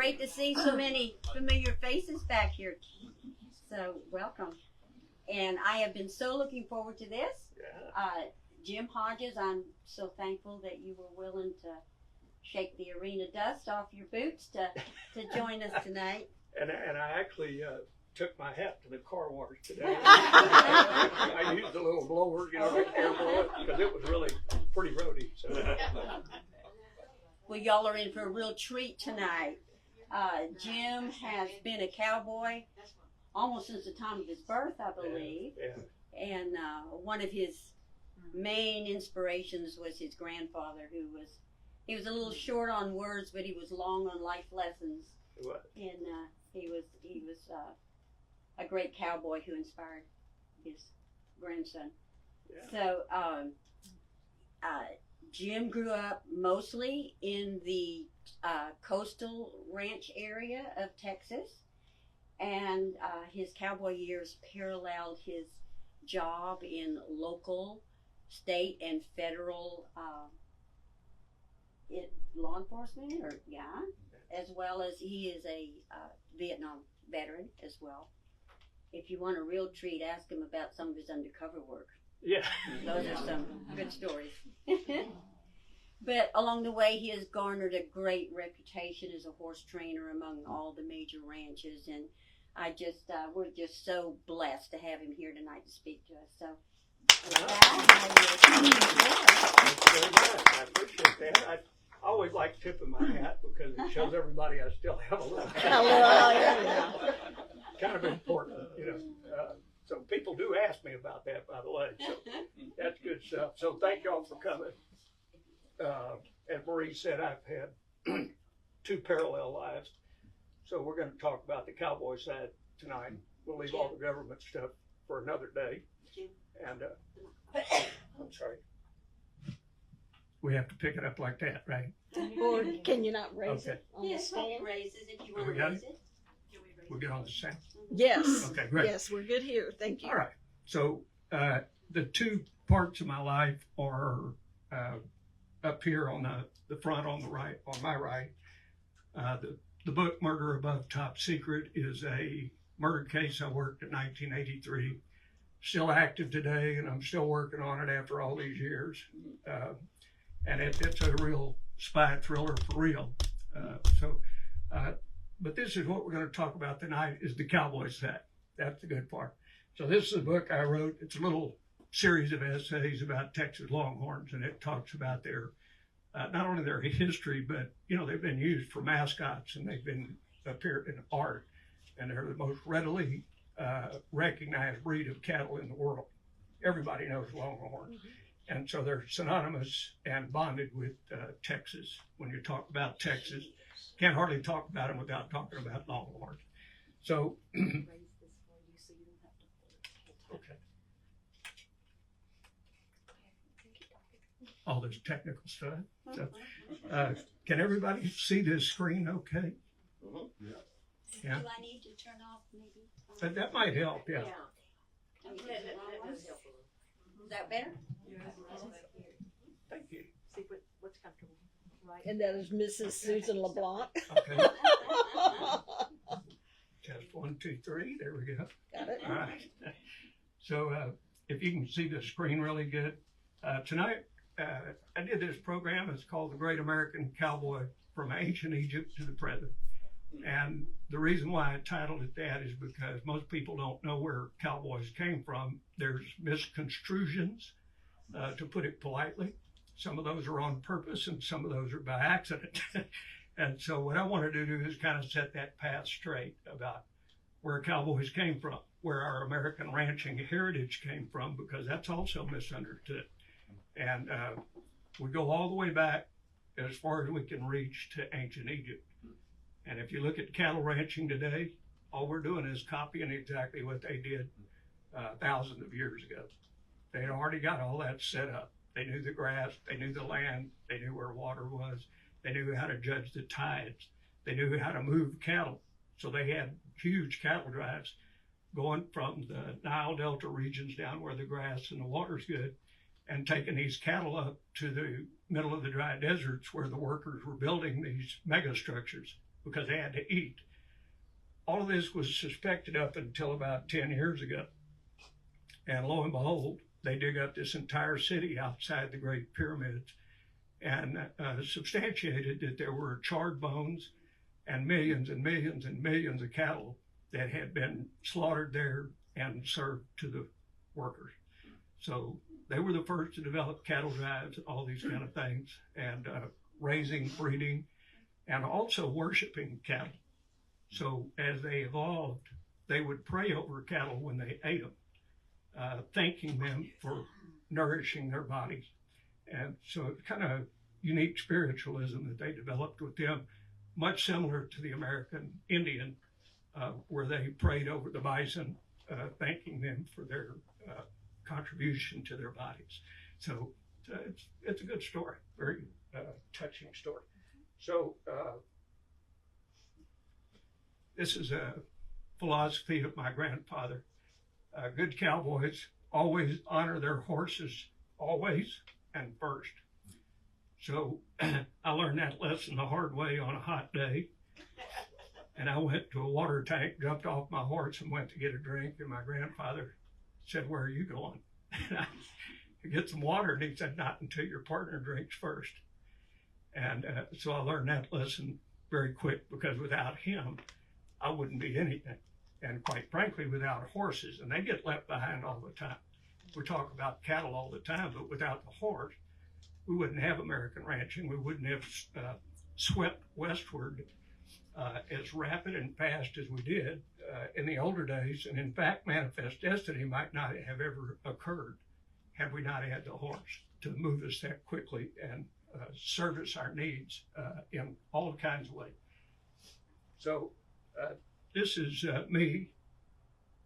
great to see so many familiar faces back here. So welcome. And I have been so looking forward to this. Jim Hodges, I'm so thankful that you were willing to shake the arena dust off your boots to join us tonight. And I actually took my hat to the car wash today. I used a little blower, you know, to air blow it, because it was really pretty roady. So. Well, y'all are in for a real treat tonight. Jim has been a cowboy almost since the time of his birth, I believe. Yeah. And one of his main inspirations was his grandfather, he was a little short on words, but he was long on life lessons. What? And he was a great cowboy who inspired his grandson. Yeah. So Jim grew up mostly in the coastal ranch area of Texas, and his cowboy years paralleled his job in local, state, and federal law enforcement, as well as he is a Vietnam veteran as well. If you want a real treat, ask him about some of his undercover work. Yeah. Those are some good stories. But along the way, he has garnered a great reputation as a horse trainer among all the major ranches, and we're just so blessed to have him here tonight to speak to us. So, with that, Thanks very much. I appreciate that. I always like tipping my hat because it shows everybody I still have a little hat. Kind of important, you know. So people do ask me about that, by the way. So that's good stuff. So thank y'all for coming. As Marie said, I've had 2 parallel lives. So we're going to talk about the cowboy side tonight. We'll leave all the government stuff for another day. And I'm sorry. We have to pick it up like that, right? Or can you not raise it on the yes, stand? raises if you want We to got raise it? it. We'll get on the same. Yes. Okay, great. Yes, we're good here. Thank you. All right. So the 2 parts of my life are up here on the front on the right, on my right. The book Murder Above Top Secret is a murder case I worked in 1983. Still active today, and I'm still working on it after all these years. And it's a real spy thriller for real. But this is what we're going to talk about tonight, is the cowboy side. That's the good part. So this is a book I wrote. It's a little series of essays about Texas Longhorns, and it talks about their, not only their history, but, you know, they've been used for mascots, and they've been appeared in art, and they're the most readily recognized breed of cattle in the world. Everybody knows Longhorns. And so they're synonymous and bonded with Texas. When you talk about Texas, can't hardly talk about them without talking about Longhorns. So, okay. All this technical stuff. So, can everybody see this screen okay? Yeah. Do I need to turn off maybe? That might help, yeah. Is that better? Thank you. See what's comfortable. Right. And that is Mrs. Susan LeBlanc. Okay. Test 1, 2, 3. There we go. Got it. All right. So if you can see the screen really good. Tonight, I did this program. It's called The Great American Cowboy from Ancient Egypt to the Present. And the reason why I titled it that is because most people don't know where cowboys came from. There's misconstrusions, to put it politely. Some of those are on purpose and some of those are by accident. And so what I wanted to do is kind of set that path straight about where cowboys came from, where our American ranching heritage came from, because that's also misunderstood. And we go all the way back as far as we can reach to ancient Egypt. And if you look at cattle ranching today, all we're doing is copying exactly what they did thousands of years ago. They'd already got all that set up. They knew the grass, they knew the land, they knew where water was, they knew how to judge the tides, they knew how to move cattle. So they had huge cattle drives going from the Nile Delta regions down where the grass and the water's good, and taking these cattle up to the middle of the dry deserts where the workers were building these mega structures. because they had to eat. All of this was suspected up until about 10 years ago. And lo and behold, they dig up this entire city outside the Great Pyramids and substantiated that there were charred bones and millions and millions and millions of cattle that had been slaughtered there and served to the workers. So they were the first to develop cattle drives, all these kind of things, and raising, breeding, and also worshiping cattle. So as they evolved, they would pray over cattle when they ate them, thanking them for nourishing their bodies. And so it's kind of unique spiritualism that they developed with them, much similar to the American Indian, where they prayed over the bison, thanking them for their contribution to their bodies. So it's a good story, very touching story. So this is a philosophy of my grandfather. Good cowboys always honor their horses, always and first. So I learned that lesson the hard way on a hot day. And I went to a water tank, jumped off my horse and went to get a drink. And my grandfather said, "Where are you going?" And I to get some water. And he said, "Not until your partner drinks first." And so I learned that lesson very quick, because without him, I wouldn't be anything. And quite frankly, without horses, and they get left behind all the time. We talk about cattle all the time, but without the horse, we wouldn't have American ranching. We wouldn't have swept westward as rapid and fast as we did in the older days. And in fact, Manifest Destiny might not have ever occurred had we not had the horse to move us that quickly and service our needs in all kinds of ways. So this is me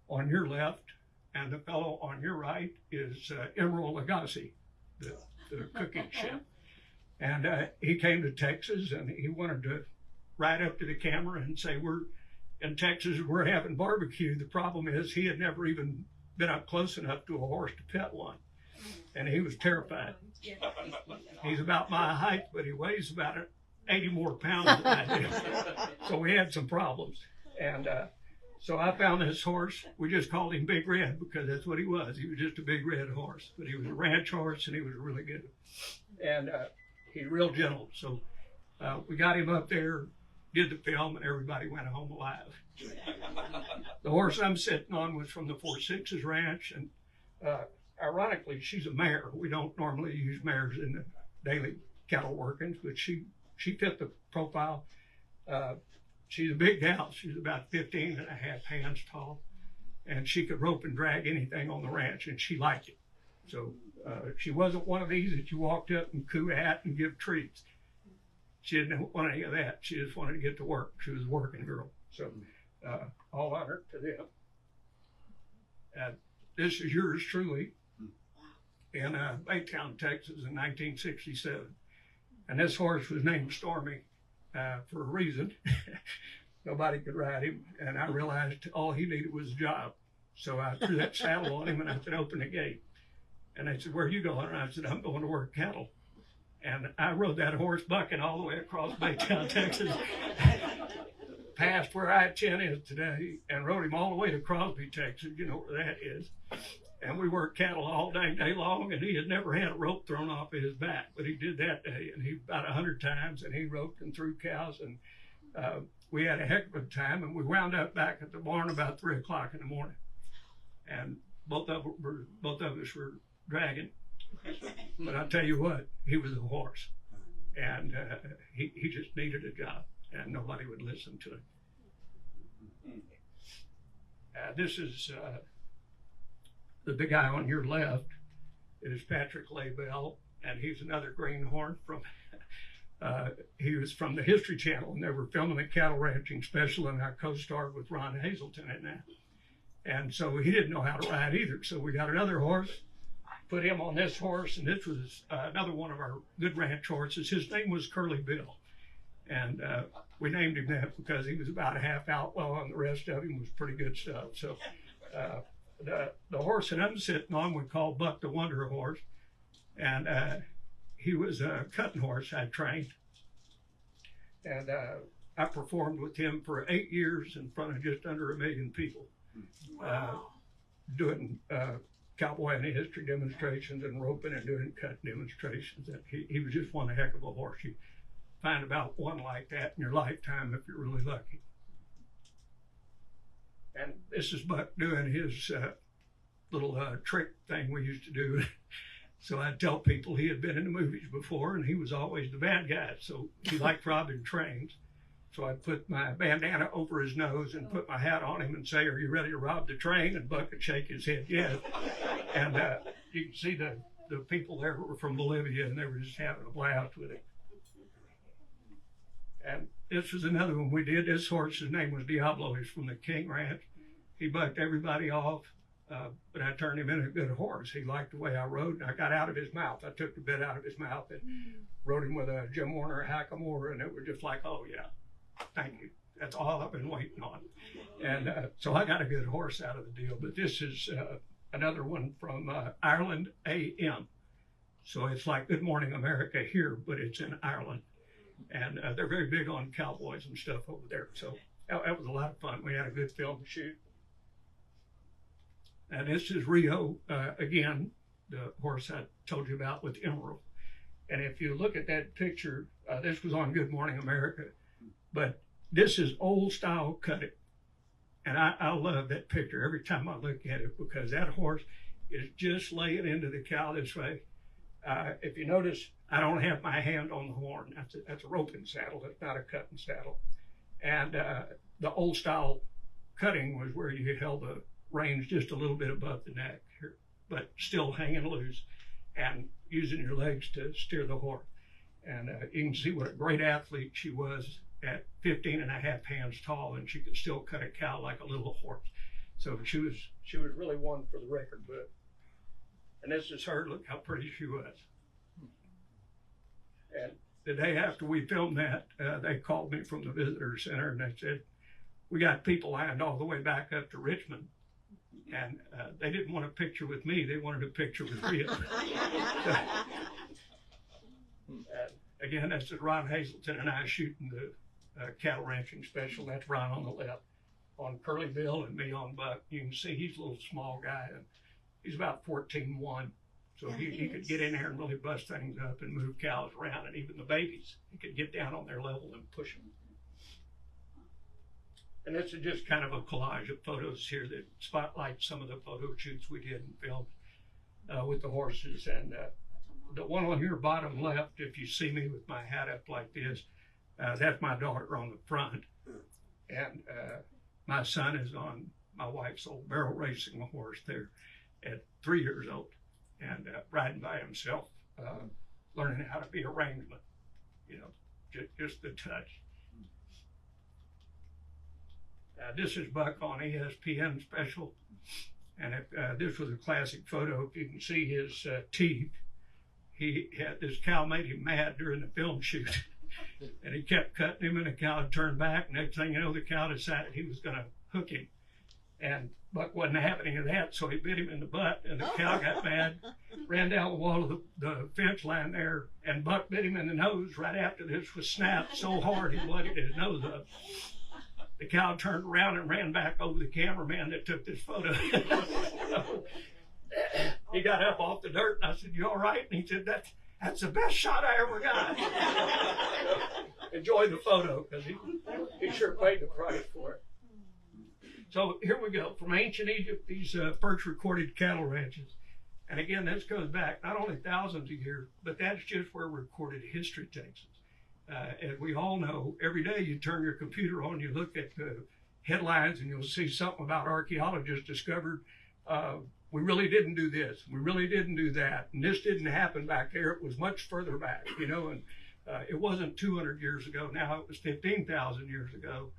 on your left, and the fellow on your right is Emeril Lagasse, the cooking chef. And he came to Texas, and he wanted to ride up to the camera and say, "We're in Texas, we're having barbecue." The problem is he had never even been up close enough to a horse to pet one. And he was terrified. He's about my height, but he weighs about 80 more pounds than I do. So we had some problems. And so I found this horse. We just called him Big Red because that's what he was. He was just a big red horse. But he was a ranch horse, and he was really good. And he's real gentle. So we got him up there, did the film, and everybody went home alive. The horse I'm sitting on was from the 4-6s ranch, and ironically, she's a mare. We don't normally use mares in the daily cattle workings, but she fit the profile. She's a big gal. She's about 15 and a half hands tall, and she could rope and drag anything on the ranch, and she liked it. So she wasn't one of these that you walked up and coo at and give treats. She didn't want any of that. She just wanted to get to work. She was a working girl. So all honor to them. This is yours truly in Baytown, Texas in 1967. And this horse was named Stormy for a reason. Nobody could ride him. And I realized all he needed was a job. So I threw that saddle on him and I said, "Open the gate." And they said, "Where are you going?" And I said, "I'm going to work cattle." And I rode that horse bucking all the way across Baytown, Texas, past where I-10 is today, and rode him all the way to Crosby, Texas. You know where that is. And we worked cattle all day long, and he had never had a rope thrown off of his back, but he did that day, and he about 100 times, and he roped and threw cows, and we had a heck of a time, and we wound up back at the barn about 3 o'clock in the morning, and both of us were dragging. But I tell you what, he was a horse, and he just needed a job, and nobody would listen to him. This is the guy on your left is Patrick Laybell, and he's another greenhorn from. He was from the History Channel, and they were filming a cattle ranching special, and I co-starred with Ron Hazelton in that. And so he didn't know how to ride either. So we got another horse, put him on this horse, and this was another one of our good ranch horses. His name was Curly Bill, and we named him that because he was about a half outlaw, and the rest of him was pretty good stuff. So the horse that I'm sitting on we call Buck the Wonder Horse, and he was a cutting horse I trained. And I performed with him for 8 years in front of just under 1 million people, doing cowboy and history demonstrations and roping and doing cut demonstrations. And he was just one heck of a horse. You find about one like that in your lifetime if you're really lucky. And this is Buck doing his little trick thing we used to do. So I'd tell people he had been in the movies before and he was always the bad guy. So he liked robbing trains. So I'd put my bandana over his nose and put my hat on him and say, "Are you ready to rob the train?" And Buck would shake his head, yes. And you can see the people there were from Bolivia and they were just having a blast with it. And this was another one we did. This horse, his name was Diablo. He's from the King Ranch. He bucked everybody off, but I turned him into a good horse. He liked the way I rode, and I got out of his mouth. I took the bit out of his mouth and rode him with a Jim Warner hackamore, and it was just like, oh yeah, thank you. That's all I've been waiting on. And so I got a good horse out of the deal. But this is another one from Ireland AM. So it's like Good Morning America here, but it's in Ireland. And they're very big on cowboys and stuff over there. So that was a lot of fun. We had a good film to shoot. And this is Rio, again, the horse I told you about with Emerald. And if you look at that picture, this was on Good Morning America, but this is old style cutting. And I love that picture every time I look at it because that horse is just laying into the cow this way. If you notice, I don't have my hand on the horn. That's a roping saddle. That's not a cutting saddle. And the old style cutting was where you held the reins just a little bit above the neck, but still hanging loose and using your legs to steer the horse. And you can see what a great athlete she was at 15 and a half hands tall, and she could still cut a cow like a little horse. So she was really one for the record book. And this is her. Look how pretty she was. And the day after we filmed that, they called me from the visitor center and they said, "We got people lined all the way back up to Richmond." And they didn't want a picture with me. They wanted a picture with Rio. Again, this is Ron Hazelton and I shooting the cattle ranching special. That's Ron on the left. On Curly Bill and me on Buck. You can see he's a little small guy. And he's about 14'1". So he could get in there and really bust things up and move cows around. And even the babies, he could get down on their level and push them. And this is just kind of a collage of photos here that spotlight some of the photo shoots we did and filmed with the horses. And the one on your bottom left, if you see me with my hat up like this, that's my daughter on the front. And my son is on my wife's old barrel racing horse there at 3 years old and riding by himself, learning how to be a rangeman, just the touch. This is Buck on ESPN special, and this was a classic photo. If you can see his teeth, he had this cow made him mad during the film shoot, and he kept cutting him, and the cow had turned back. Next thing you know, the cow decided he was going to hook him, and Buck wasn't having any of that, so he bit him in the butt, and the cow got mad, ran down the wall of the fence line there, and Buck bit him in the nose right after this was snapped so hard he bloodied his nose up. The cow turned around and ran back over the cameraman that took this photo. He got up off the dirt, and I said, "You all right?" And he said, that's the best shot I ever got. Enjoy the photo, because he sure paid the price for it. So here we go. From ancient Egypt, these first recorded cattle ranches. And again, this goes back not only thousands of years, but that's just where recorded history takes us. As we all know, every day you turn your computer on, you look at the headlines, and you'll see something about archaeologists discovered we really didn't do this, we really didn't do that, and this didn't happen back there. It was much further back, and it wasn't 200 years ago. Now it was 15,000 years ago,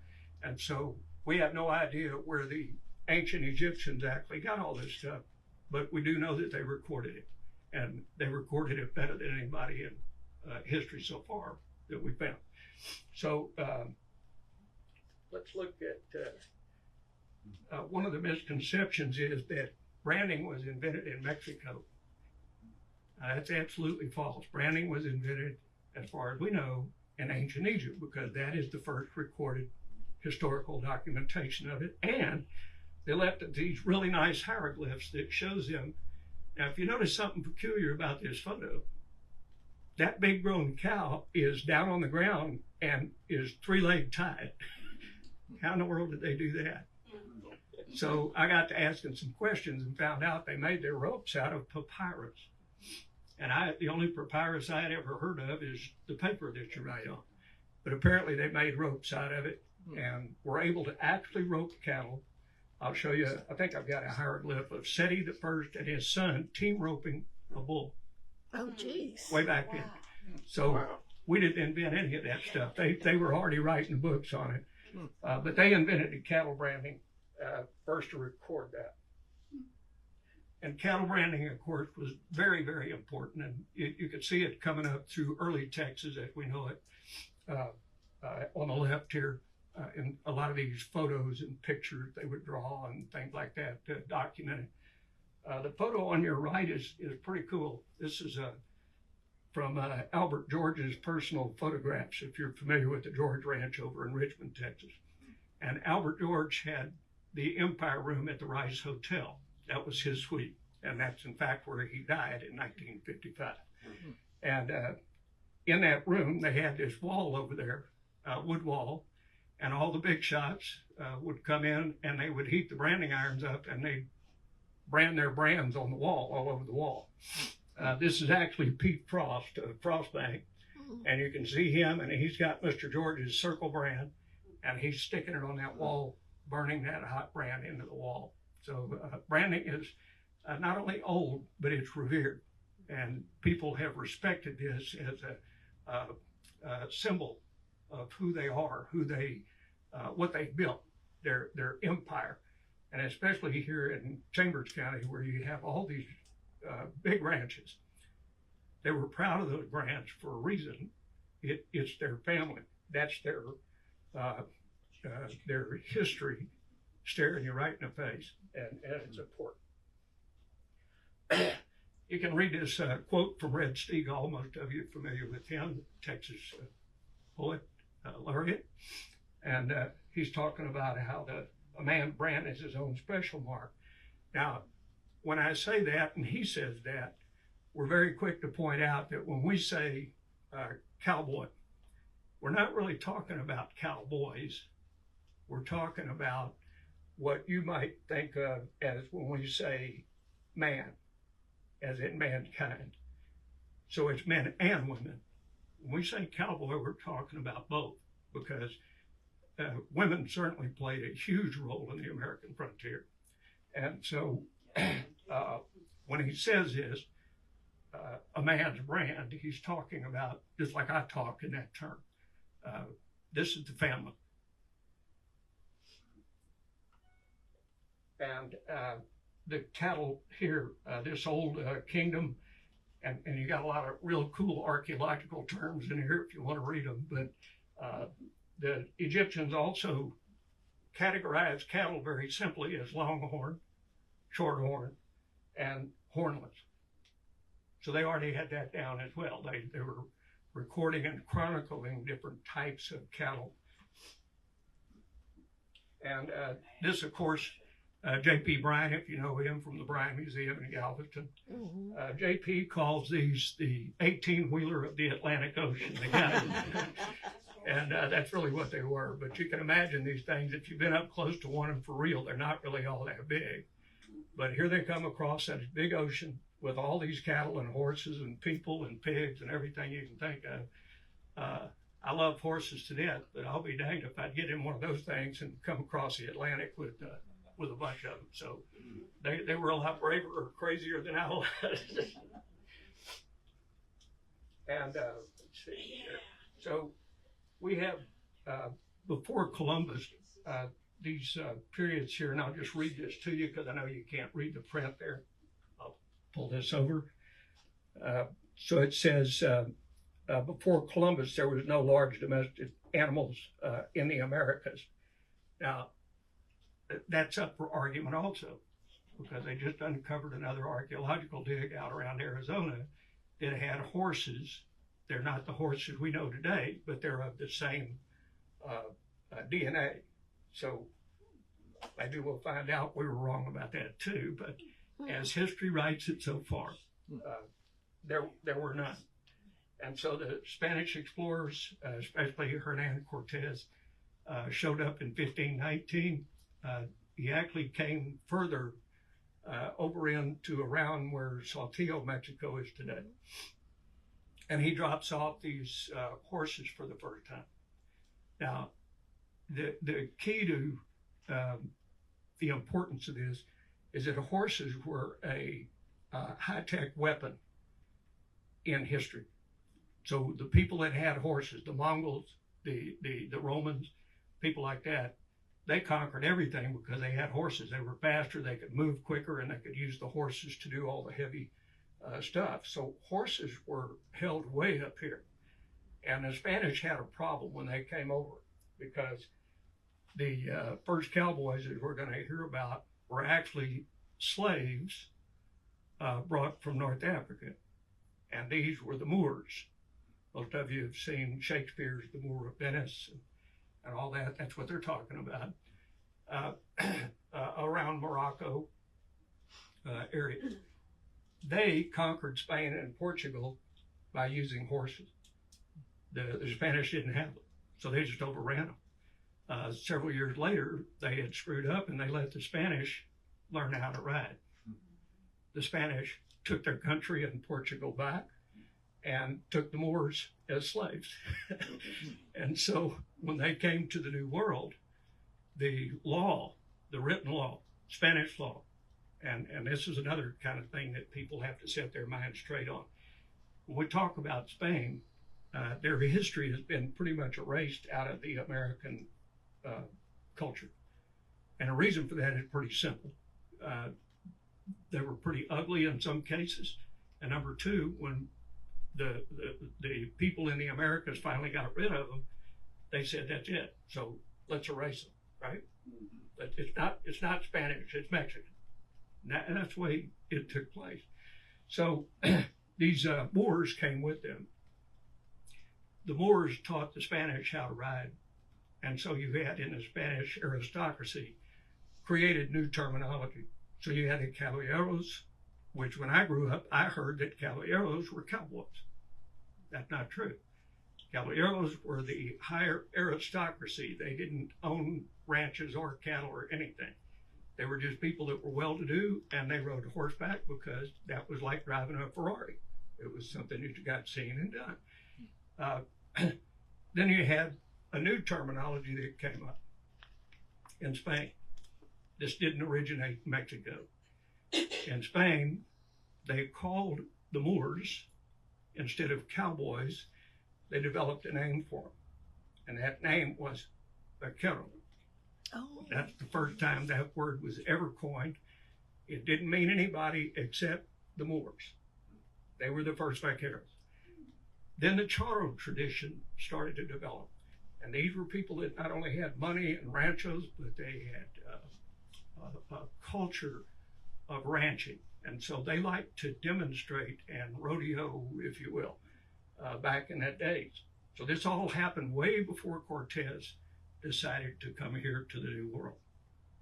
and so we have no idea where the ancient Egyptians actually got all this stuff, but we do know that they recorded it, and they recorded it better than anybody in history so far that we found. So let's look at one of the misconceptions is that branding was invented in Mexico. That's absolutely false. Branding was invented, as far as we know, in ancient Egypt, because that is the first recorded historical documentation of it. And they left these really nice hieroglyphs that shows them. Now, if you notice something peculiar about this photo, that big grown cow is down on the ground and is 3-leg tied. How in the world did they do that? So I got to asking some questions and found out they made their ropes out of papyrus. And the only papyrus I had ever heard of is the paper that you write on. But apparently they made ropes out of it and were able to actually rope cattle. I'll show you, I think I've got a hieroglyph of Seti the First and his son team roping a bull. Oh, jeez. Way back then. So we didn't invent any of that stuff. They were already writing books on it. But they invented the cattle branding first to record that. And cattle branding, of course, was very, very important. And you could see it coming up through early Texas as we know it. On the left here, in a lot of these photos and pictures they would draw and things like that to document it. The photo on your right is pretty cool. This is from Albert George's personal photographs, if you're familiar with the George Ranch over in Richmond, Texas. And Albert George had the Empire Room at the Rice Hotel. That was his suite. And that's, in fact, where he died in 1955. And in that room, they had this wall over there, wood wall, and all the big shots would come in and they would heat the branding irons up and they'd brand their brands on the wall, all over the wall. This is actually Pete Frost of Frostbank, and you can see him, and he's got Mr. George's circle brand, and he's sticking it on that wall, burning that hot brand into the wall. So branding is not only old, but it's revered, and people have respected this as a symbol of who they are, what they built, their empire, and especially here in Chambers County, where you have all these big ranches. They were proud of those brands for a reason. It's their family. That's their history staring you right in the face, and it's important. You can read this quote from Red Steagall. Most of you are familiar with him, Texas poet, laureate. And he's talking about how a man brand is his own special mark. Now, when I say that and he says that, we're very quick to point out that when we say cowboy, we're not really talking about cowboys. We're talking about what you might think of as when we say man, as in mankind. So it's men and women. When we say cowboy, we're talking about both, because women certainly played a huge role in the American frontier. And so when he says this, a man's brand, he's talking about, just like I talk in that term, this is the family. And the cattle here, this old kingdom, and you got a lot of real cool archaeological terms in here if you want to read them, but the Egyptians also categorized cattle very simply as longhorn, shorthorn, and hornless. So they already had that down as well. They were recording and chronicling different types of cattle. And this, of course, J.P. Bryan, if you know him from the Bryan Museum in Galveston. J.P. calls these the 18-wheeler of the Atlantic Ocean. And that's really what they were. But you can imagine these things, if you've been up close to one of them for real, they're not really all that big. But here they come across that big ocean with all these cattle and horses and people and pigs and everything you can think of. I love horses to death, but I'll be danged if I'd get in one of those things and come across the Atlantic with a bunch of them. So they were a lot braver or crazier than I was. And let's see here. So we have, before Columbus, these periods here, and I'll just read this to you because I know you can't read the print there. I'll pull this over. So it says, before Columbus, there was no large domestic animals in the Americas. Now, that's up for argument also, because they just uncovered another archaeological dig out around Arizona that had horses They're not the horses we know today, but they're of the same DNA. So maybe we'll find out we were wrong about that too. But as history writes it so far, there were none. And so the Spanish explorers, especially Hernan Cortez, showed up in 1519. He actually came further over into around where Saltillo, Mexico is today. And he drops off these horses for the first time. Now, the key to the importance of this is that horses were a high-tech weapon in history. So the people that had horses, the Mongols, the Romans, people like that, they conquered everything because they had horses. They were faster, they could move quicker, and they could use the horses to do all the heavy stuff. So horses were held way up here. And the Spanish had a problem when they came over because the first cowboys that we're going to hear about were actually slaves brought from North Africa. And these were the Moors. Most of you have seen Shakespeare's The Moor of Venice and all that. That's what they're talking about. Around Morocco area. They conquered Spain and Portugal by using horses. The Spanish didn't have them, so they just overran them. Several years later, they had screwed up and they let the Spanish learn how to ride. The Spanish took their country and Portugal back and took the Moors as slaves. And so when they came to the New World, the law, the written law, Spanish law, and this is another kind of thing that people have to set their minds straight on. When we talk about Spain, their history has been pretty much erased out of the American culture. And the reason for that is pretty simple. They were pretty ugly in some cases. And number two, when the people in the Americas finally got rid of them, they said, that's it. So let's erase them, right? But it's not Spanish, it's Mexican. And that's the way it took place. So these Moors came with them. The Moors taught the Spanish how to ride. And so you had in the Spanish aristocracy created new terminology. So you had the caballeros, which when I grew up, I heard that caballeros were cowboys. That's not true. Caballeros were the higher aristocracy. They didn't own ranches or cattle or anything. They were just people that were well-to-do, and they rode horseback because that was like driving a Ferrari. It was something that you got seen and done. Then you had a new terminology that came up in Spain. This didn't originate in Mexico. In Spain, they called the Moors, instead of cowboys, they developed a name for them. And that name was vaquero. Oh. That's the first time that word was ever coined. It didn't mean anybody except the Moors. They were the first vaqueros. Then the charro tradition started to develop. And these were people that not only had money and ranchos, but they had a culture of ranching. And so they liked to demonstrate and rodeo, if you will, back in that days. So this all happened way before Cortez decided to come here to the New World.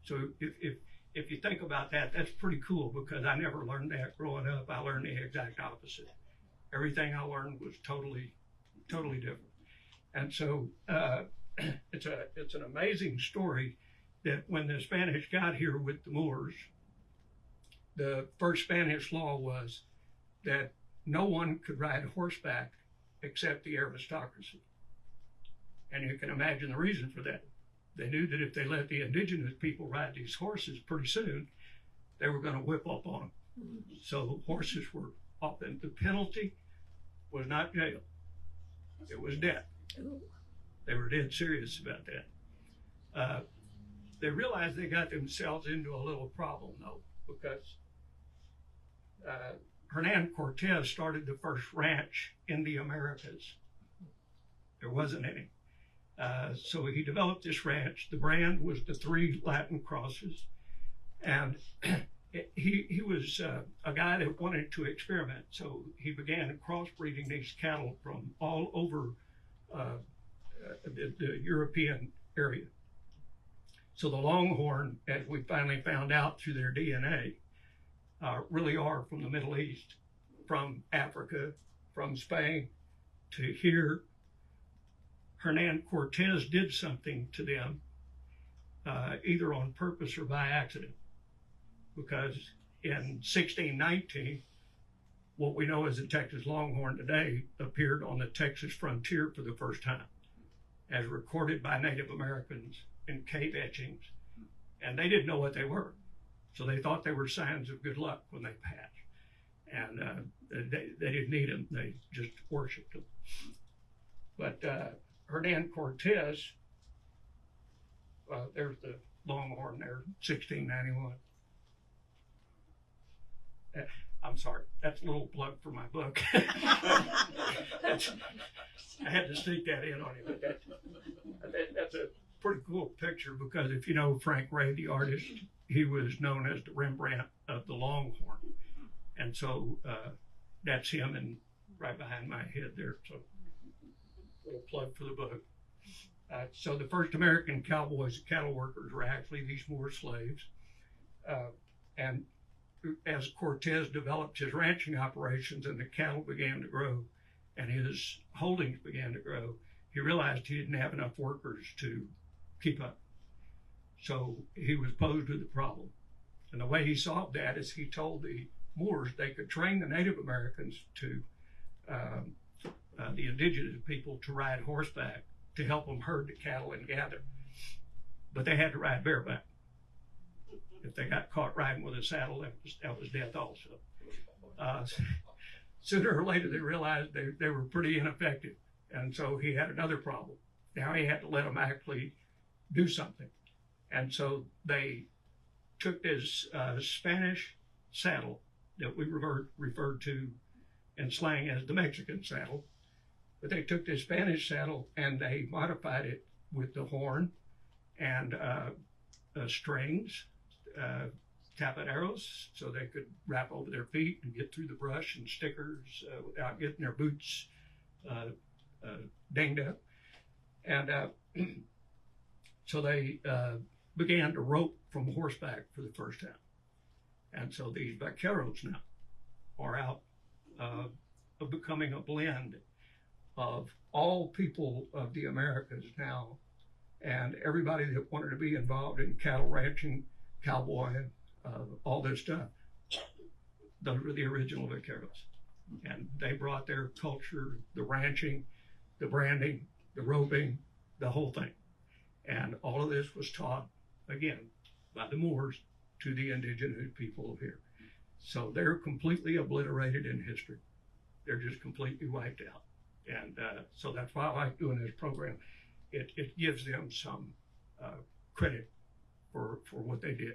So if you think about that, that's pretty cool because I never learned that growing up. I learned the exact opposite. Everything I learned was totally different. And so it's an amazing story that when the Spanish got here with the Moors, the first Spanish law was that no one could ride horseback except the aristocracy. And you can imagine the reason for that. They knew that if they let the indigenous people ride these horses, pretty soon they were going to whip up on them. So horses were up, and the penalty was not jail. It was death. They were dead serious about that. They realized they got themselves into a little problem, though, because Hernan Cortez started the first ranch in the Americas. There wasn't any. So he developed this ranch. The brand was the 3 Latin crosses. And he was a guy that wanted to experiment, so he began crossbreeding these cattle from all over the European area. So the Longhorn, as we finally found out through their DNA, really are from the Middle East, from Africa, from Spain to here. Hernan Cortez did something to them, either on purpose or by accident, because in 1619, what we know as the Texas Longhorn today appeared on the Texas frontier for the first time, as recorded by Native Americans in cave etchings, and they didn't know what they were. So they thought they were signs of good luck when they passed. And they didn't need them, they just worshiped them. But Hernan Cortez, there's the Longhorn there, 1691. I'm sorry, that's a little plug for my book. I had to sneak that in on you, but that's a pretty cool picture, because if you know Frank Ray, the artist, he was known as the Rembrandt of the Longhorn. And so that's him, and right behind my head there. So a little plug for the book. So the first American cowboys and cattle workers were actually these Moor slaves. And as Cortez developed his ranching operations and the cattle began to grow and his holdings began to grow, he realized he didn't have enough workers to keep up. So he was posed with a problem. And the way he solved that is he told the Moors they could train the Native Americans to, the indigenous people, to ride horseback to help them herd the cattle and gather. But they had to ride bareback. If they got caught riding with a saddle, that was death also. Sooner or later, they realized they were pretty ineffective. And so he had another problem. Now he had to let them actually do something. And so they took this Spanish saddle that we referred to in slang as the Mexican saddle. But they took this Spanish saddle and they modified it with the horn and strings, tapaderos, so they could wrap over their feet and get through the brush, and stickers without getting their boots dinged up. And so they began to rope from horseback for the first time. And so these vaqueros now are out of becoming a blend of all people of the Americas now, and everybody that wanted to be involved in cattle ranching, cowboy, all this stuff. Those were the original vaqueros. And they brought their culture, the ranching, the branding, the roping, the whole thing. And all of this was taught, again, by the Moors to the indigenous people of here. So they're completely obliterated in history. They're just completely wiped out. And so that's why I like doing this program. It gives them some credit for what they did.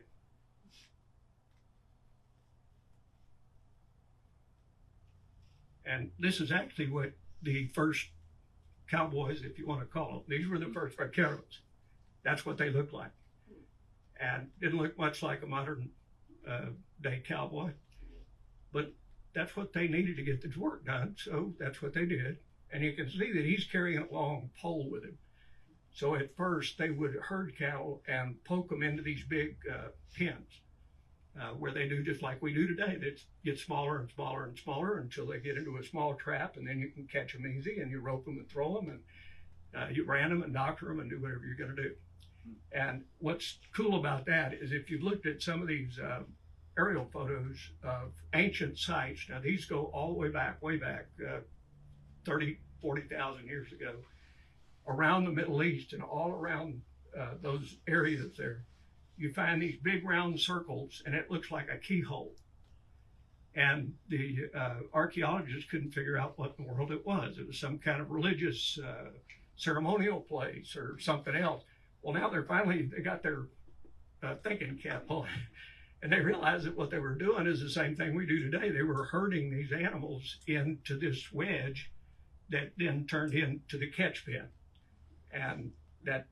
And this is actually what the first cowboys, if you want to call them, these were the first vaqueros. That's what they looked like. And didn't look much like a modern day cowboy, but that's what they needed to get this work done. So that's what they did. And you can see that he's carrying a long pole with him. So at first they would herd cattle and poke them into these big pens where they do just like we do today. They get smaller and smaller and smaller until they get into a small trap, and then you can catch them easy, and you rope them and throw them, and you brand them and doctor them and do whatever you're going to do. And what's cool about that is if you've looked at some of these aerial photos of ancient sites, now these go all the way back 30, 40,000 years ago, around the Middle East and all around those areas there, you find these big round circles, and it looks like a keyhole. And the archaeologists couldn't figure out what in the world it was. It was some kind of religious ceremonial place or something else. Well, now they got their thinking cap on, and they realized that what they were doing is the same thing we do today. They were herding these animals into this wedge that then turned into the catch pen. And that's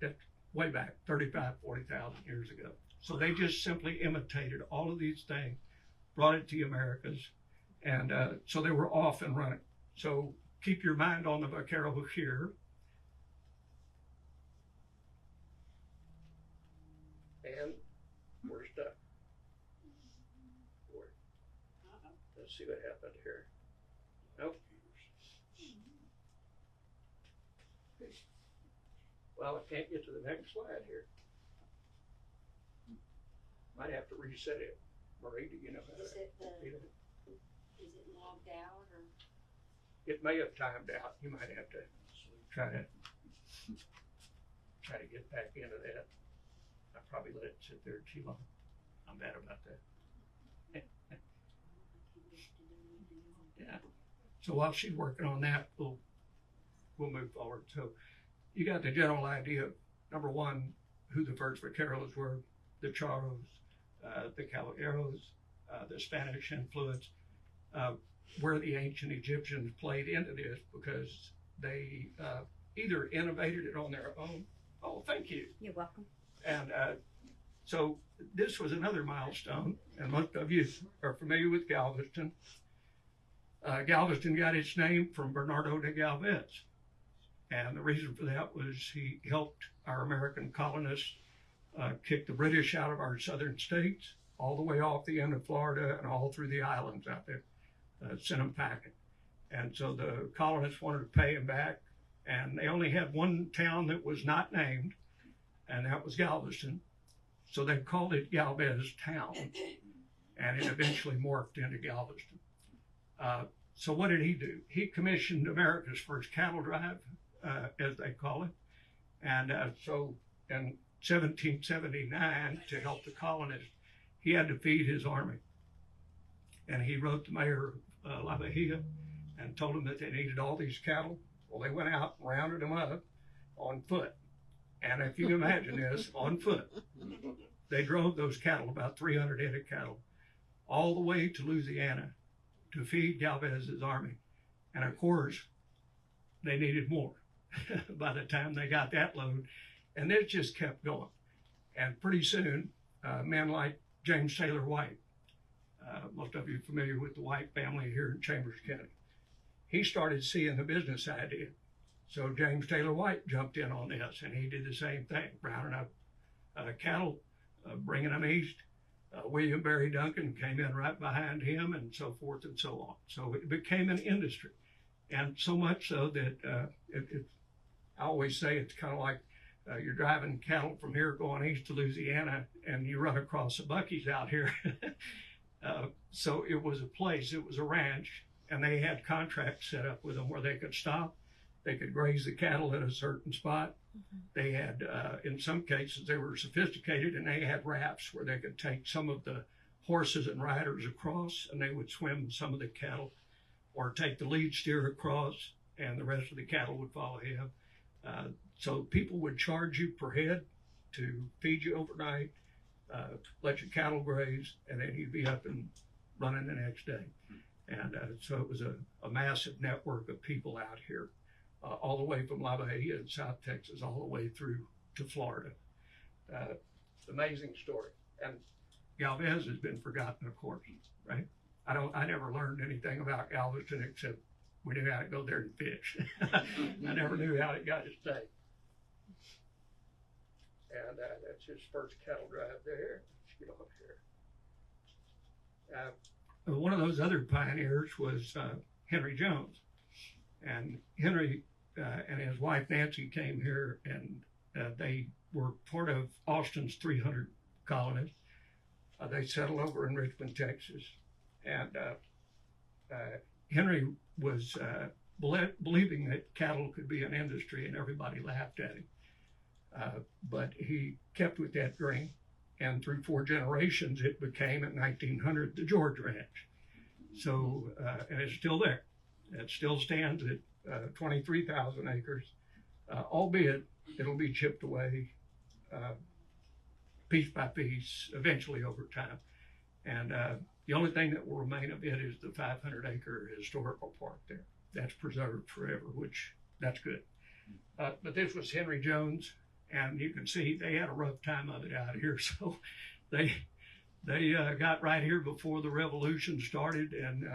way back 35, 40,000 years ago. So they just simply imitated all of these things, brought it to the Americas, and so they were off and running. So keep your mind on the vaquero here. And we're stuck. Let's see what happened here. Nope. Well, I can't get to the next slide here. Might have to reset it. Marie, do you know how to Is it do that? is it logged out or? It may have timed out. You might have to try to get back into that. I probably let it sit there too long. I'm bad about that. Yeah. So while she's working on that, we'll move forward. So you got the general idea of, number one, who the first vaqueros were, the charros, the caballeros, the Spanish influence, where the ancient Egyptians played into this because they either innovated it on their own. Oh, thank you. You're welcome. And so this was another milestone, and most of you are familiar with Galveston. Galveston got its name from Bernardo de Galvez. And the reason for that was he helped our American colonists kick the British out of our southern states, all the way off the end of Florida and all through the islands out there, sent them packing. And so the colonists wanted to pay him back, and they only had one town that was not named, and that was Galveston. So they called it Galvez Town, and it eventually morphed into Galveston. So what did he do? He commissioned America's first cattle drive, as they call it. And so in 1779, to help the colonists, he had to feed his army. And he wrote the mayor of La Bahia and told him that they needed all these cattle. Well, they went out and rounded them up on foot. And if you can imagine this, on foot, they drove those cattle, about 300 head of cattle, all the way to Louisiana to feed Galvez's army. And of course, they needed more by the time they got that load. And this just kept going. And pretty soon, men like James Taylor White, most of you are familiar with the White family here in Chambers County, he started seeing the business idea. So James Taylor White jumped in on this, and he did the same thing, rounding up cattle, bringing them east. William Barry Duncan came in right behind him, and so forth and so on. So it became an industry, and so much so that I always say it's kind of like you're driving cattle from here going east to Louisiana, and you run across the Buc-ee's out here. So it was a place, it was a ranch, and they had contracts set up with them where they could stop. They could graze the cattle at a certain spot. They had, in some cases, they were sophisticated, and they had rafts where they could take some of the horses and riders across, and they would swim some of the cattle, or take the lead steer across, and the rest of the cattle would follow him. So people would charge you per head to feed you overnight, let your cattle graze, and then you'd be up and running the next day. And so it was a massive network of people out here. All the way from La Bahia in South Texas, all the way through to Florida. Amazing story. And Galvez has been forgotten, of course, right? I never learned anything about Galveston except we knew how to go there and fish. I never knew how it got its name. And that's his first cattle drive there. Let's get on here. One of those other pioneers was Henry Jones. And Henry and his wife Nancy came here, and they were part of Austin's 300 colonists. They settled over in Richmond, Texas. And Henry was believing that cattle could be an industry, and everybody laughed at him. But he kept with that dream, and through 4 generations, it became, in 1900, the George Ranch. So, and it's still there. It still stands at 23,000 acres, albeit it'll be chipped away piece by piece, eventually over time. And the only thing that will remain of it is the 500-acre historical park there. That's preserved forever, which that's good. But this was Henry Jones, and you can see they had a rough time of it out here. So they got right here before the revolution started, and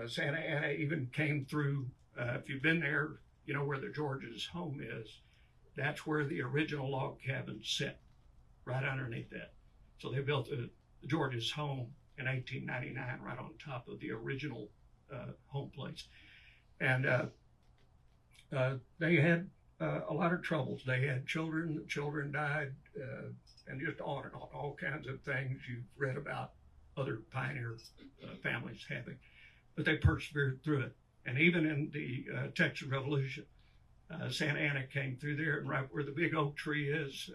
Santa Ana even came through. If you've been there, you know where the George's home is. That's where the original log cabin sit, right underneath that. So they built the George's home in 1899 right on top of the original home place. And they had a lot of troubles. They had children, the children died, and just on and on, all kinds of things you've read about other pioneer families having. But they persevered through it. And even in the Texas Revolution, Santa Ana came through there, and right where the big oak tree is,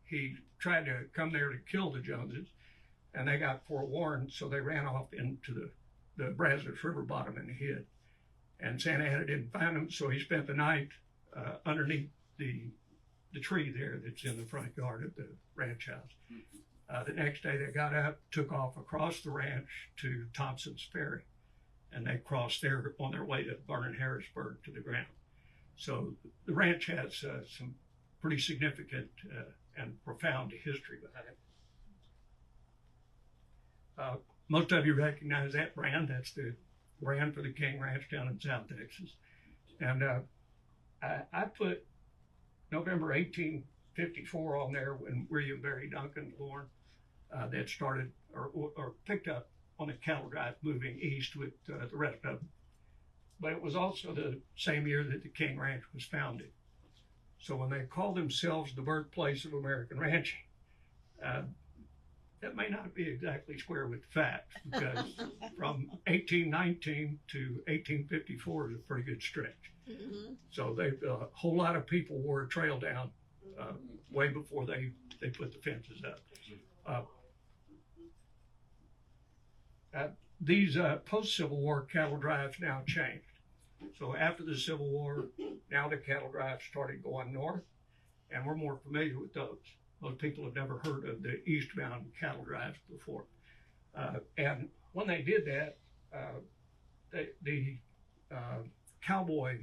he tried to come there to kill the Joneses, and they got forewarned, so they ran off into the Brazos River bottom and hid. And Santa Ana didn't find him, so he spent the night underneath the tree there that's in the front yard of the ranch house. The next day they got up, took off across the ranch to Thompson's Ferry, and they crossed there on their way to Vernon Harrisburg to the ground. So the ranch has some pretty significant and profound history behind it. Most of you recognize that brand. That's the brand for the King Ranch down in South Texas. And I put November 1854 on there when William Barry Duncan was born. That started or picked up on a cattle drive moving east with the rest of them. But it was also the same year that the King Ranch was founded. So when they call themselves the birthplace of American ranching, that may not be exactly square with the facts, because from 1819 to 1854 is a pretty good stretch. Mm-hmm. So a whole lot of people wore a trail down way before they put the fences up. These post-Civil War cattle drives now changed. So after the Civil War, now the cattle drives started going north, and we're more familiar with those. Most people have never heard of the eastbound cattle drives before. And when they did that, the cowboy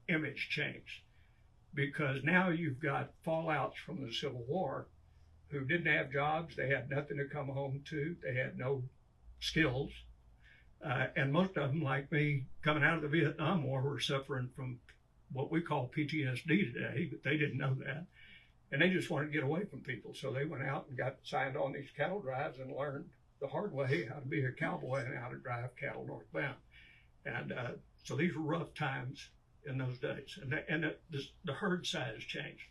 image changed, because now you've got fallouts from the Civil War who didn't have jobs, they had nothing to come home to, they had no skills. And most of them, like me, coming out of the Vietnam War, were suffering from what we call PTSD today, but they didn't know that. And they just wanted to get away from people. So they went out and got signed on these cattle drives and learned the hard way how to be a cowboy and how to drive cattle northbound. And so these were rough times in those days. And the herd size changed.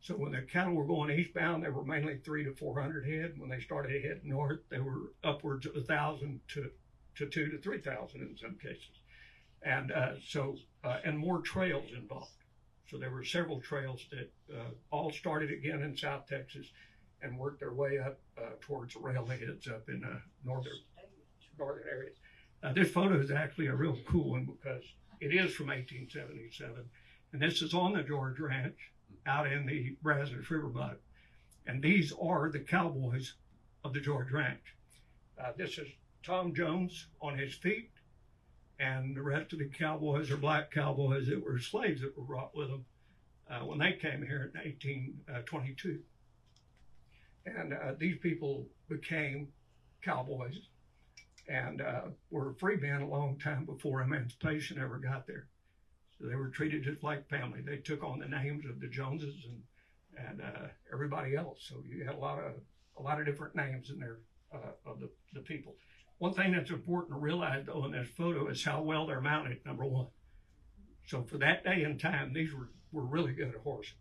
So when the cattle were going eastbound, they were mainly 300 to 400 head. When they started heading north, they were upwards of 1,000 to 2,000 to 3,000 in some cases. And and more trails involved. So there were several trails that all started again in South Texas and worked their way up towards the railheads up in northern areas. This photo is actually a real cool one, because it is from 1877. And this is on the George Ranch out in the Brazos River bottom. And these are the cowboys of the George Ranch. This is Tom Jones on his feet, and the rest of the cowboys are black cowboys that were slaves that were brought with them when they came here in 1822. And these people became cowboys and were free men a long time before emancipation ever got there. So they were treated just like family. They took on the names of the Joneses and everybody else. So you had a lot of different names in there of the people. One thing that's important to realize, though, in this photo is how well they're mounted, number one. So for that day and time, these were really good at horses.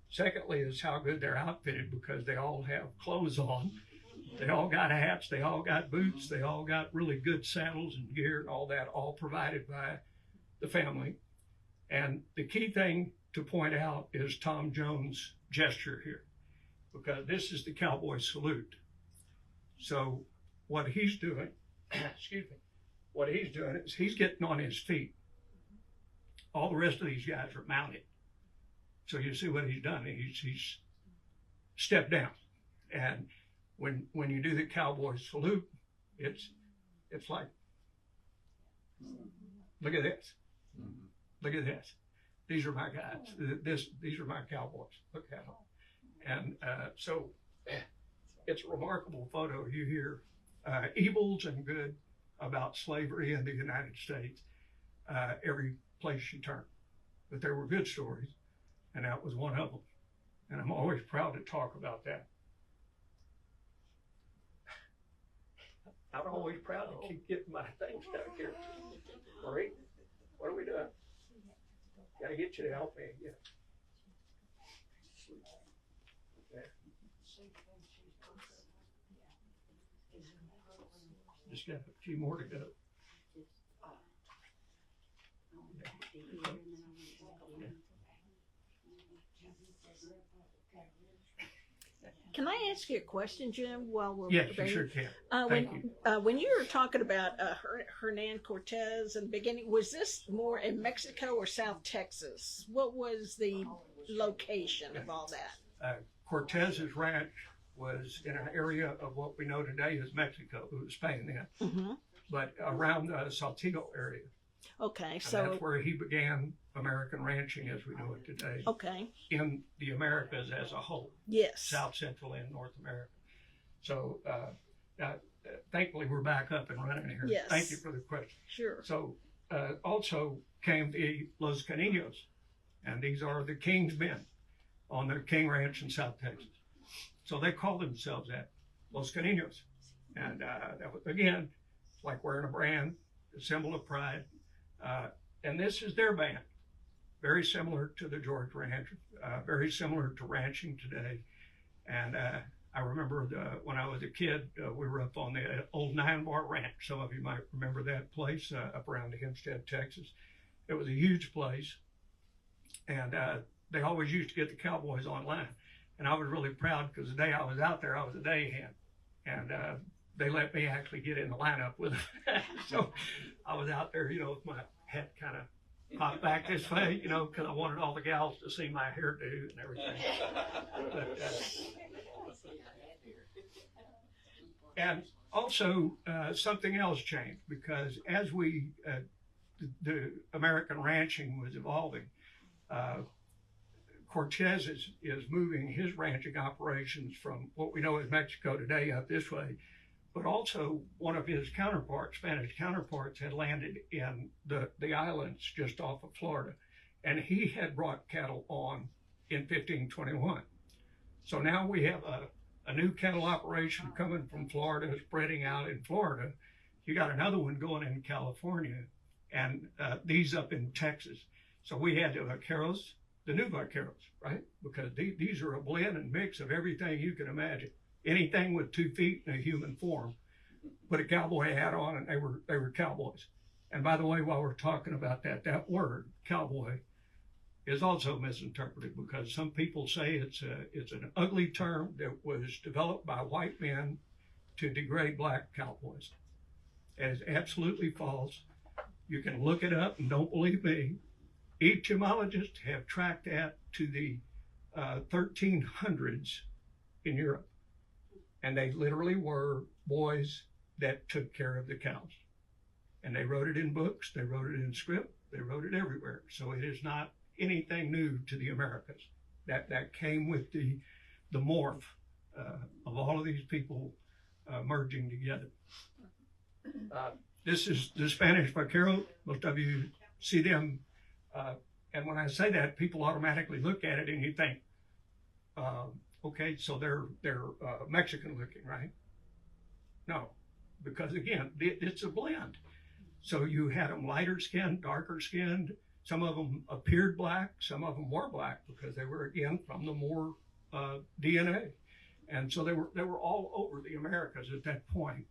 Secondly is how good they're outfitted, because they all have clothes on. They all got hats, they all got boots, they all got really good saddles and gear and all that, all provided by the family. And the key thing to point out is Tom Jones' gesture here, because this is the cowboy salute. So what he's doing, what he's doing is he's getting on his feet. All the rest of these guys are mounted. So you see what he's done. He's stepped down. And when you do the cowboy salute, it's like, look at this. Look at this. These are my guys. These are my cowboys. Look at them. And so it's a remarkable photo. You hear evils and good about slavery in the United States every place you turn. But there were good stories, and that was one of them. And I'm always proud to talk about that. I'm always proud to keep getting my things stuck here. Marie, what are we doing? Gotta get you to help me again. Just got a few more to go. Can I ask you a question, Jim, while we're Yes, you sure can. Thank you. When you were talking about Hernan Cortez in the beginning, was this more in Mexico or South Texas? What was the location of all that? Cortez's ranch was in an area of what we know today as Mexico. It was Spain then, Mm-hmm. but around the Saltillo area. Okay, And so that's where he began American ranching as we know it today okay, in the Americas as a whole, yes, South Central and North America. So thankfully we're back up and running here. Yes. Thank you for the question. sure, So also came the Los Caninos, and these are the King's men on their King Ranch in South Texas. So they call themselves that, Los Caninos. And that was, again, like wearing a brand, a symbol of pride. And this is their band, very similar to the George Ranch, very similar to ranching today. And I remember when I was a kid, we were up on the old 9-Bar Ranch. Some of you might remember that place up around Hempstead, Texas. It was a huge place. And they always used to get the Cowboys online. And I was really proud because the day I was out there, I was a day hand. And they let me actually get in the lineup with them. So I was out there, with my head kind of popped back this way, because I wanted all the gals to see my hairdo and everything. But, and also something else changed because as the American ranching was evolving, Cortez is moving his ranching operations from what we know as Mexico today up this way. But also one of his counterparts, Spanish counterparts, had landed in the islands just off of Florida. And he had brought cattle on in 1521. So now we have a new cattle operation coming from Florida, spreading out in Florida. You got another one going in California, and these up in Texas. So we had the vaqueros, the new vaqueros, right? Because these are a blend and mix of everything you can imagine. Anything with 2 feet in a human form, put a cowboy hat on, and they were cowboys. And by the way, while we're talking about that word cowboy is also misinterpreted because some people say it's an ugly term that was developed by white men to degrade black cowboys. It is absolutely false. You can look it up and don't believe me. Etymologists have tracked that to the 1300s in Europe. And they literally were boys that took care of the cows. And they wrote it in books, they wrote it in script, they wrote it everywhere. So it is not anything new to the Americas. That came with the morph of all of these people merging together. This is the Spanish vaquero. Most of you see them. And when I say that, people automatically look at it and you think, okay, so they're Mexican looking, right? No, because again, it's a blend. So you had them lighter skinned, darker skinned. Some of them appeared black. Some of them were black because they were, again, from the Moor DNA. And so they were all over the Americas at that point,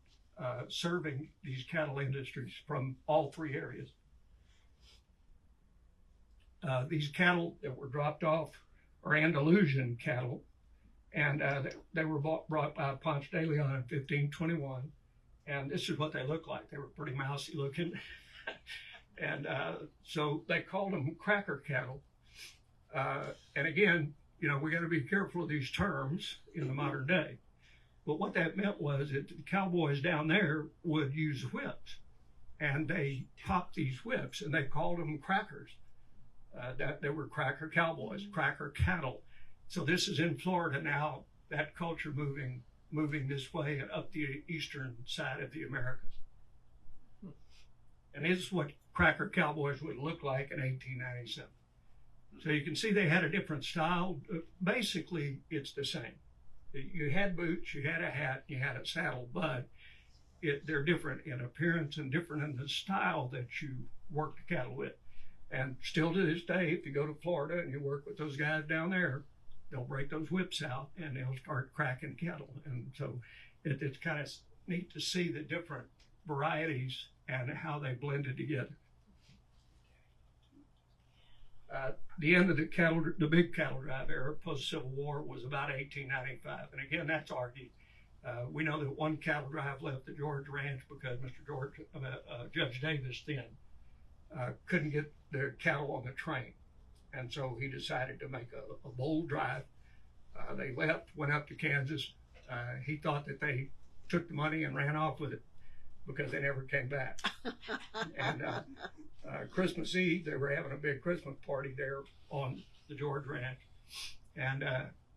serving these cattle industries from all 3 areas. These cattle that were dropped off are Andalusian cattle. And they were brought by Ponce de Leon in 1521. And this is what they looked like. They were pretty mousy looking. And so they called them cracker cattle. And again, we got to be careful of these terms in the modern day. But what that meant was that the cowboys down there would use whips. And they popped these whips and they called them crackers. That they were cracker cowboys, cracker cattle. So this is in Florida now, that culture moving this way up the eastern side of the Americas. And this is what cracker cowboys would look like in 1897. So you can see they had a different style. Basically, it's the same. You had boots, you had a hat, you had a saddle, but they're different in appearance and different in the style that you work the cattle with. And still to this day, if you go to Florida and you work with those guys down there, they'll break those whips out and they'll start cracking cattle. And so it's kind of neat to see the different varieties and how they blended together. The end of the big cattle drive era post-Civil War was about 1895. And again, that's argued. We know that one cattle drive left the George Ranch because Judge Davis then couldn't get the cattle on the train. And so he decided to make a bold drive. They left, went up to Kansas. He thought that they took the money and ran off with it because they never came back. And Christmas Eve, they were having a big Christmas party there on the George Ranch. And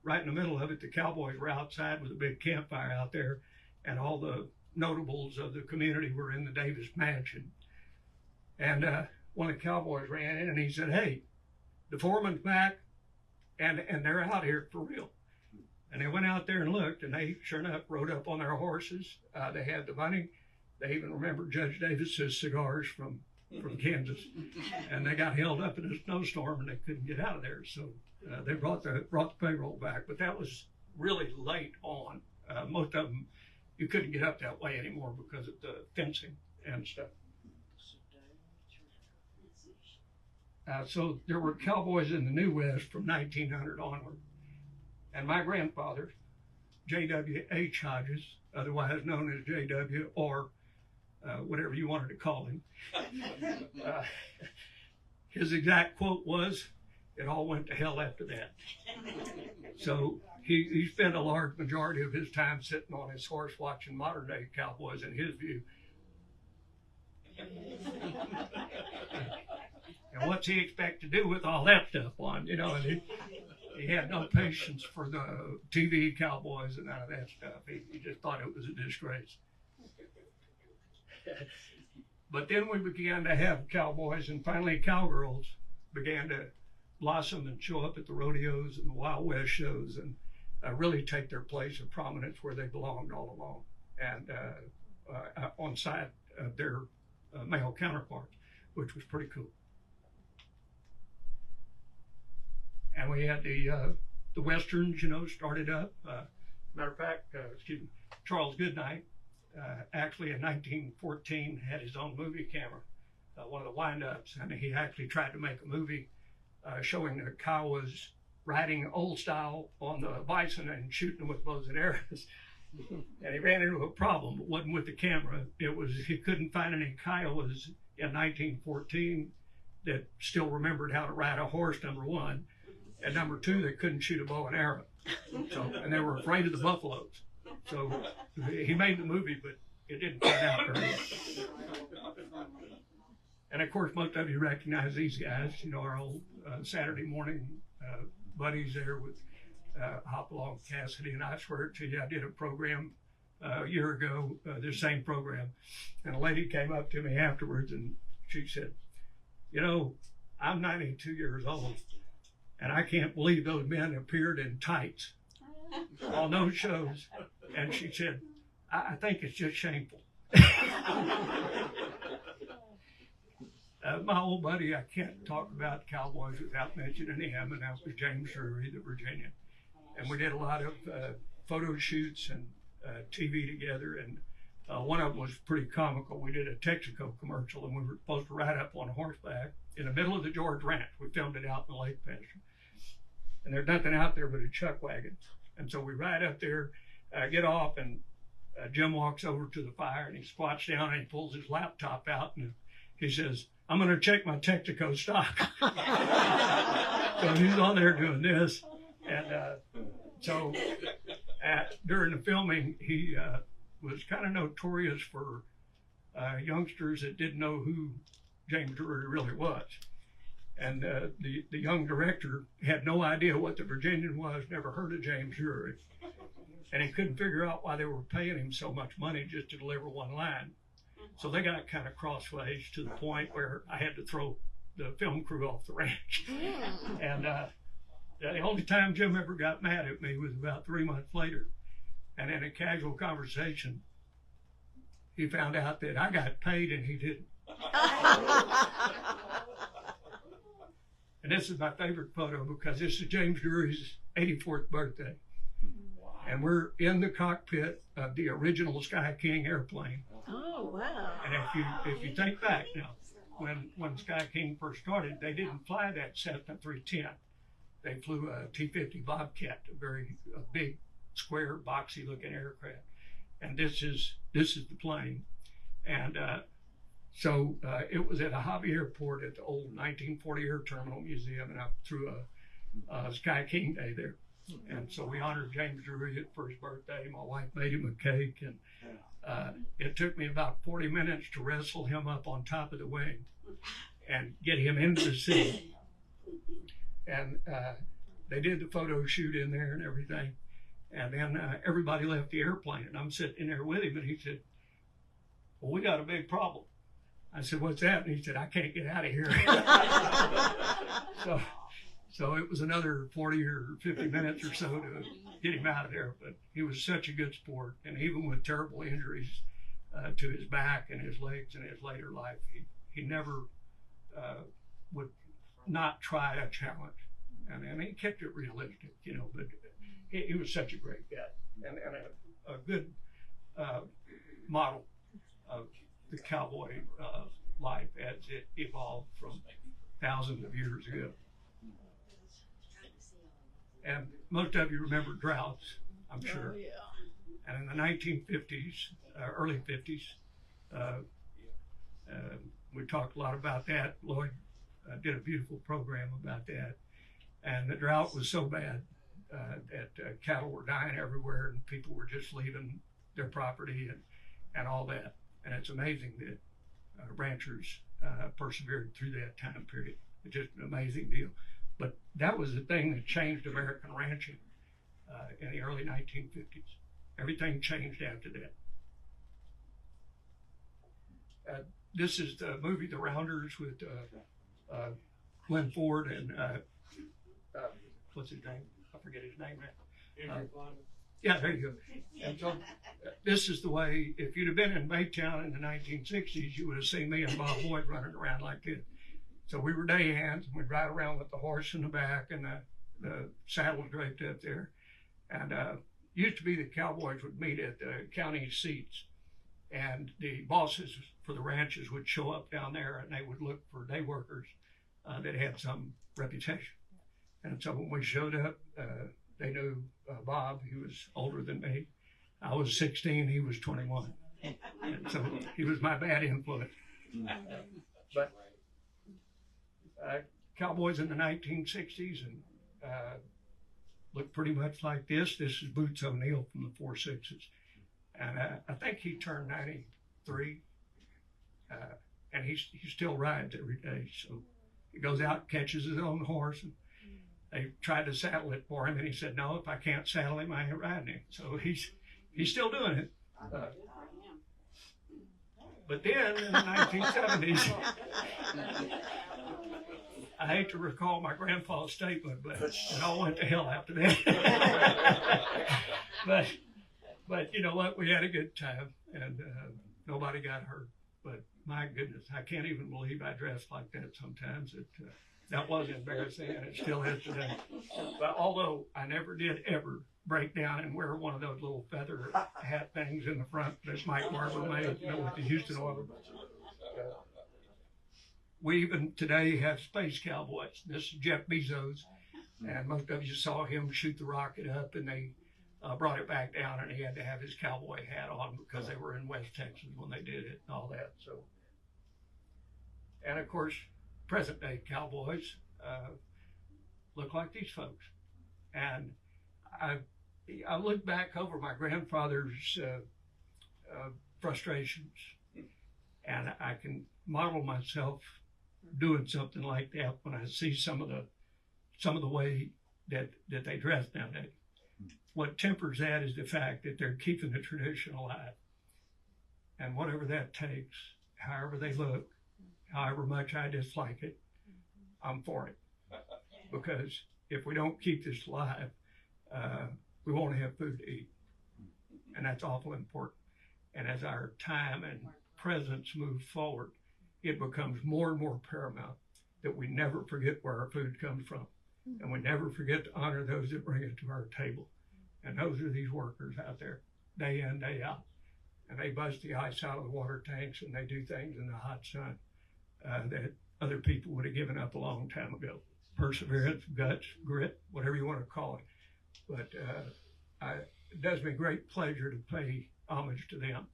right in the middle of it, the cowboys were outside with a big campfire out there, and all the notables of the community were in the Davis mansion. And one of the cowboys ran in and he said, "Hey, the foreman's back, and they're out here for real." And they went out there and looked, and they sure enough rode up on their horses. They had the money. They even remembered Judge Davis's cigars from Kansas, and they got held up in a snowstorm and they couldn't get out of there. So they brought the payroll back, but that was really late on. Most of them, you couldn't get up that way anymore because of the fencing and stuff. So there were cowboys in the New West from 1900 onward. And my grandfather, J.W.H. Hodges, otherwise known as J.W. or whatever you wanted to call him, his exact quote was, "It all went to hell after that." So he spent a large majority of his time sitting on his horse watching modern day cowboys, in his view. And what's he expect to do with all that stuff on, you know? And he had no patience for the TV cowboys and none of that stuff. He just thought it was a disgrace. But then we began to have cowboys, and finally cowgirls began to blossom and show up at the rodeos and the Wild West shows and really take their place of prominence where they belonged all along, and on side of their male counterparts, which was pretty cool. And we had the Westerns, you know, started up. Matter of fact, Charles Goodnight, actually in 1914 had his own movie camera, one of the wind-ups, and he actually tried to make a movie showing the Kiowas riding old style on the bison and shooting them with bows and arrows. And he ran into a problem. It wasn't with the camera. It was he couldn't find any Kiowas in 1914 that still remembered how to ride a horse, number one. And number two, they couldn't shoot a bow and arrow. So, and they were afraid of the buffaloes. So he made the movie, but it didn't turn out very well. And of course, most of you recognize these guys, you know, our old Saturday morning buddies there with Hopalong Cassidy. And I swear to you, I did a program a year ago, this same program. And a lady came up to me afterwards and she said, "You know, I'm 92 years old. And I can't believe those men appeared in tights on those shows." And she said, I think it's just shameful." My old buddy, I can't talk about cowboys without mentioning him, and that was James Drury, the Virginian. And we did a lot of photo shoots and TV together, and one of them was pretty comical. We did a Texaco commercial, and we were supposed to ride up on horseback in the middle of the George Ranch. We filmed it out in the lake pasture. And there's nothing out there but a chuck wagon. And so we ride up there, get off, and Jim walks over to the fire and he squats down and he pulls his laptop out and he says, "I'm going to check my Texaco stock." So he's on there doing this. And so during the filming, he was kind of notorious for youngsters that didn't know who James Drury really was. And the young director had no idea what the Virginian was, never heard of James Drury. And he couldn't figure out why they were paying him so much money just to deliver one line. So they got kind of crossways to the point where I had to throw the film crew off the ranch. And the only time Jim ever got mad at me was about 3 months later. And in a casual conversation, he found out that I got paid and he didn't. And this is my favorite photo because this is James Drury's 84th birthday. And we're in the cockpit of the original Sky King airplane. Oh, wow. And if you think back now, when Sky King first started, they didn't fly that Cessna 310. They flew a T-50 Bobcat, a big, square, boxy looking aircraft. And this is the plane. And so it was at a hobby airport at the old 1940 Air Terminal Museum, and I threw a Sky King Day there. And so we honored James Drury for his birthday. My wife made him a cake, and it took me about 40 minutes to wrestle him up on top of the wing and get him into the seat. And they did the photo shoot in there and everything. And then everybody left the airplane, and I'm sitting in there with him, and he said, "Well, we got a big problem." I said, "What's that?" And he said, "I can't get out of here." So it was another 40 or 50 minutes or so to get him out of there. But he was such a good sport. And even with terrible injuries to his back and his legs in his later life, he never would not try a challenge. And he kept it realistic, you know, but he was such a great guy and a good model of the cowboy life as it evolved from thousands of years ago. And most of you remember droughts, I'm sure. Oh, yeah. And in the 1950s, early 50s, we talked a lot about that. Lloyd did a beautiful program about that. And the drought was so bad that cattle were dying everywhere and people were just leaving their property and all that. And it's amazing that ranchers persevered through that time period. It's just an amazing deal. But that was the thing that changed American ranching in the early 1950s. Everything changed after that. This is the movie The Rounders with Glenn Ford and what's his name? I forget his name now. Yeah, there you go. And so this is the way, if you'd have been in Baytown in the 1960s, you would have seen me and Bob Boyd running around like this. So we were day hands, and we'd ride around with the horse in the back and the saddle draped up there. And used to be the cowboys would meet at the county seats, and the bosses for the ranches would show up down there, and they would look for day workers that had some reputation. And so when we showed up, they knew Bob. He was older than me. I was 16, he was 21. And so he was my bad influence. But cowboys in the 1960s and looked pretty much like this. This is Boots O'Neill from the 4.6s. And I think he turned 93. And he still rides every day. So he goes out, catches his own horse. And they tried to saddle it for him, and he said, "No, if I can't saddle him, I ain't riding him." So he's still doing it. But then in the 1970s, I hate to recall my grandpa's statement, but it all went to hell after that. but you know what? We had a good time, and nobody got hurt. But my goodness, I can't even believe I dressed like that sometimes. That was embarrassing, and it still is today. But although I never did ever break down and wear one of those little feather hat things in the front that Mike Barber made, you know, with the Houston oil. We even today have space cowboys. This is Jeff Bezos, and most of you saw him shoot the rocket up, and they brought it back down, and he had to have his cowboy hat on because they were in West Texas when they did it and all that. So, and of course, present day cowboys look like these folks. And I look back over my grandfather's frustrations, and I can model myself doing something like that when I see some of the way that they dress nowadays. What tempers that is the fact that they're keeping the tradition alive. And whatever that takes, however they look, however much I dislike it, I'm for it. Because if we don't keep this alive, we won't have food to eat. And that's awful important. And as our time and presence move forward, it becomes more and more paramount that we never forget where our food comes from. And we never forget to honor those that bring it to our table. And those are these workers out there, day in, day out. And they bust the ice out of the water tanks, and they do things in the hot sun that other people would have given up a long time ago. Perseverance, guts, grit, whatever you want to call it. But it does me great pleasure to pay homage to them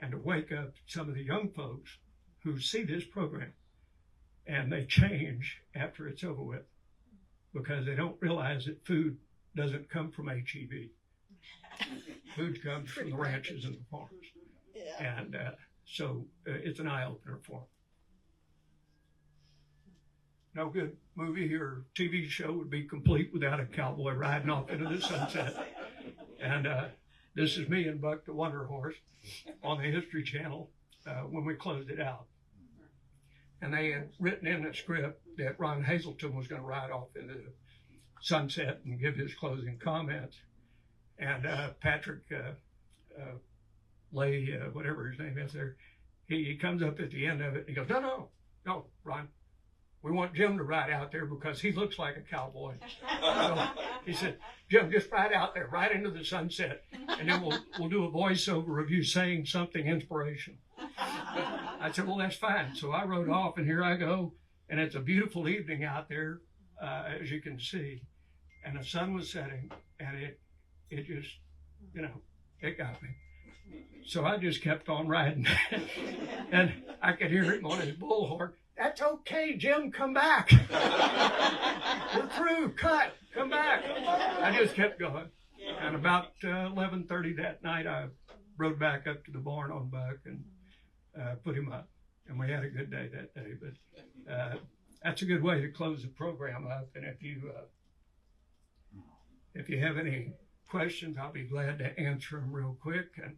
and to wake up some of the young folks who see this program and they change after it's over with because they don't realize that food doesn't come from HEB. Food comes from the ranches and the farms. Yeah. And so it's an eye-opener for them. No good movie or TV show would be complete without a cowboy riding off into the sunset. And this is me and Buck the Wonder Horse on the History Channel when we closed it out. And they had written in the script that Ron Hazelton was going to ride off into the sunset and give his closing comments. And Patrick Lay, whatever his name is there, he comes up at the end of it and he goes, no, Ron, we want Jim to ride out there because he looks like a cowboy. So he said, Jim, just ride out there, right into the sunset, and then we'll do a voiceover of you saying something inspirational. I said, well, that's fine. So I rode off, and here I go, and it's a beautiful evening out there, as you can see, and the sun was setting, and it just, it got me. So I just kept on riding, and I could hear him on his bullhorn. That's okay, Jim, come back. We're through, cut, come back. I just kept going. And about 11:30 that night, I rode back up to the barn on Buck and put him up. And we had a good day that day. But that's a good way to close the program up. And if you have any questions, I'll be glad to answer them real quick. And